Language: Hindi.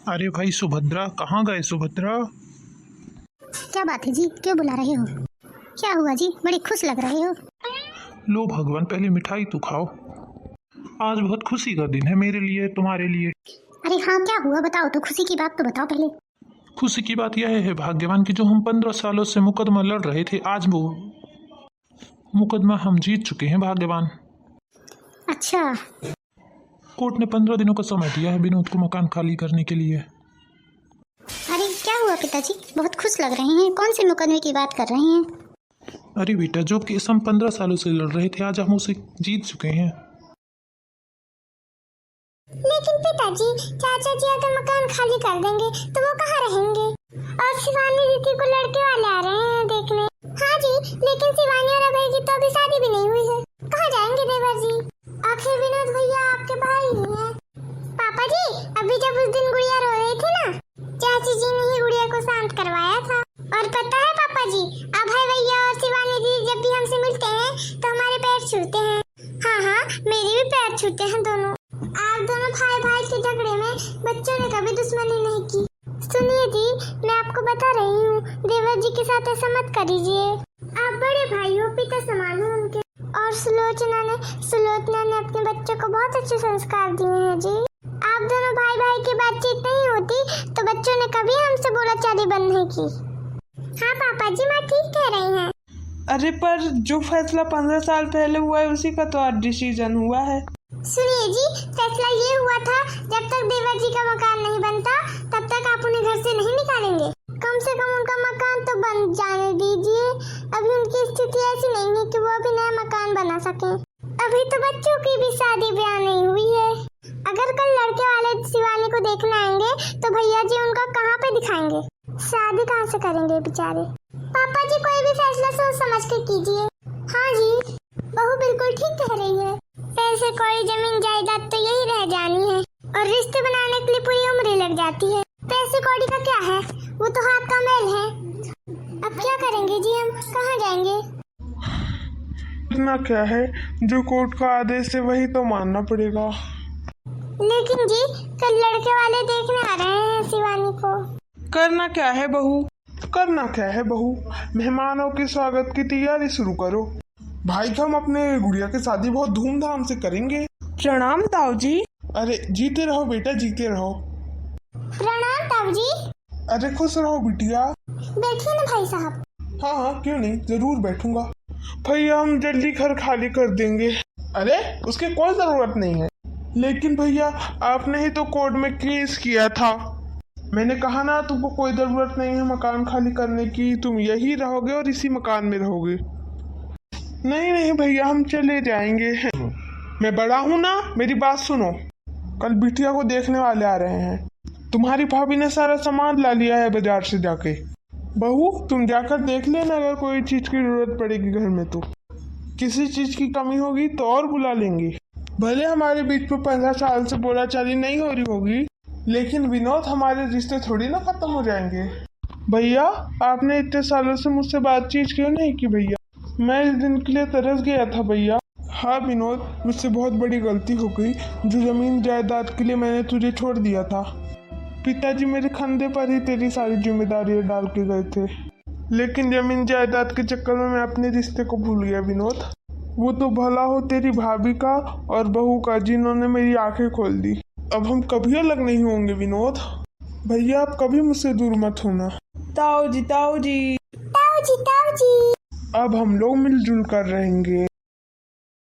अरे भाई सुभद्रा, कहाँ गए सुभद्रा? क्या बात है जी, क्यों बुला रहे हो? क्या हुआ जी, बड़े खुश लग रहे हो। लो भगवान, पहले मिठाई तो खाओ। आज बहुत खुशी का दिन है मेरे लिए, तुम्हारे लिए। अरे हाँ, क्या हुआ बताओ तो, खुशी की बात तो बताओ पहले। खुशी की बात यह है भाग्यवान कि जो हम 15 सालों से मुकदमा लड़ रहे थे, आज वो मुकदमा हम जीत चुके हैं भाग्यवान। अच्छा। कोर्ट ने 15 दिनों का समय दिया है विनोद को मकान खाली करने के लिए। अरे क्या हुआ पिताजी, बहुत खुश लग रहे हैं, कौन से मुकदमे की बात कर रहे हैं? अरे बेटा, जो केस हम 15 सालों से लड़ रहे थे, आज हम उसे जीत चुके हैं। लेकिन पिताजी, चाचा जी अगर मकान खाली कर देंगे तो वो कहाँ रहेंगे? और शिवानी दीदी को लड़के वाले आ रहे हैं देखने। हाँ जी, लेकिन शिवानी और अभय की तो अभी शादी भी नहीं हुई है, कहाँ जाएंगे देवर जी? आखिर विनोद भैया आपके भाई ही हैं। पापा जी, अभी जब उस दिन गुड़िया रो रही थी ना, चाची जी ने ही गुड़िया को शांत करवाया था। और पता है पापा जी, अभय भैया और शिवानी दीदी जब भी हमसे मिलते हैं तो हमारे पैर छूते हैं। हाँ हाँ, मेरे भी पैर छूते हैं दोनों। आप दोनों भाई भाई के झगड़े में बच्चों ने कभी दुश्मनी नहीं की। सुनिए जी, मैं आपको बता रही हूँ, देवर जी के साथ ऐसा मत करिए। आप बड़े भाई हो, पिता समान हो उनके। और सुलोचना ने अपने बच्चों को बहुत अच्छे संस्कार दिए हैं जी। आप दोनों भाई भाई की बातचीत नहीं होती तो बच्चों ने कभी हमसे बोलाचाली बंद नहीं की। हाँ पापा जी, मैं ठीक कह रही हैं। अरे पर जो फैसला 15 साल पहले हुआ है उसी का तो आज डिसीजन हुआ है। सुनिए जी, फैसला ये हुआ था, जब तक देवर जी का मकान नहीं बनता तब तक आप उन्हें घर से नहीं निकालेंगे। कम से कम उनका मकान तो बन जाने दीजिए। अभी उनकी स्थिति ऐसी नहीं है कि वो अभी नया मकान बना सके। अभी तो बच्चों की भी शादी ब्याह नहीं हुई है। अगर कल लड़के वाले शिवानी को देखने आएंगे तो भैया जी उनका कहाँ पे दिखाएंगे? शादी कहाँ से करेंगे बेचारे? पापा जी, कोई भी फैसला सोच समझ के कीजिए। हाँ जी, बहू बिल्कुल ठीक कह रही है। पैसे कौड़ी जमीन जायदाद तो यही रह जानी है, और रिश्ते बनाने के लिए पूरी उम्र लग जाती है। पैसे कौड़ी का क्या है, वो तो हाथ का मैल है। अब क्या करेंगे जी, हम कहाँ जाएंगे? इतना क्या है, जो कोर्ट का आदेश है वही तो मानना पड़ेगा। लेकिन जी, कल लड़के वाले देखने आ रहे हैं शिवानी को। करना क्या है बहू, करना क्या है बहू, मेहमानों के स्वागत की तैयारी शुरू करो। भाई हम अपने गुड़िया की शादी बहुत धूमधाम से करेंगे। प्रणाम ताऊ जी। अरे जीते रहो बेटा, जीते रहो। प्रणाम ताऊ जी। अरे खुश रहो बिटिया। बैठिए ना भाई साहब। हाँ हाँ, क्यों नहीं, जरूर बैठूंगा। भैया हम जल्दी घर खाली कर देंगे। अरे उसकी कोई जरूरत नहीं है। लेकिन भैया, आपने ही तो कोर्ट में केस किया था। मैंने कहा ना, तुमको कोई जरूरत नहीं है मकान खाली करने की, तुम यही रहोगे और इसी मकान में रहोगे। नहीं नहीं भैया, हम चले जाएंगे। मैं बड़ा हूँ ना, मेरी बात सुनो। कल बिटिया को देखने वाले आ रहे हैं। तुम्हारी भाभी ने सारा सामान ला लिया है बाजार से जाके। बहू तुम जाकर देख लेना, अगर कोई चीज की जरूरत पड़ेगी घर में तो। किसी चीज की कमी होगी तो और बुला लेंगे। भले हमारे बीच में 15 साल से बोलाचाली नहीं हो रही होगी, लेकिन विनोद, हमारे रिश्ते थोड़ी ना खत्म हो जाएंगे। भैया, आपने इतने सालों से मुझसे बातचीत क्यों नहीं की भैया? मैं इस दिन के लिए तरस गया था भैया। हाँ विनोद, मुझसे बहुत बड़ी गलती हो गई, जो जमीन जायदाद के लिए मैंने तुझे छोड़ दिया था। पिताजी मेरे कंधे पर ही तेरी सारी जिम्मेदारियां डाल के गए थे, लेकिन जमीन जायदाद के चक्कर में मैं अपने रिश्ते को भूल गया विनोद। वो तो भला हो तेरी भाभी का और बहू का, जिन्होंने मेरी आंखें खोल दी। अब हम कभी अलग नहीं होंगे विनोद। भैया आप कभी मुझसे दूर मत होना। ताऊ जी, ताऊ जी, ताऊ जी, ताऊ जी। अब हम लोग मिलजुल कर रहेंगे।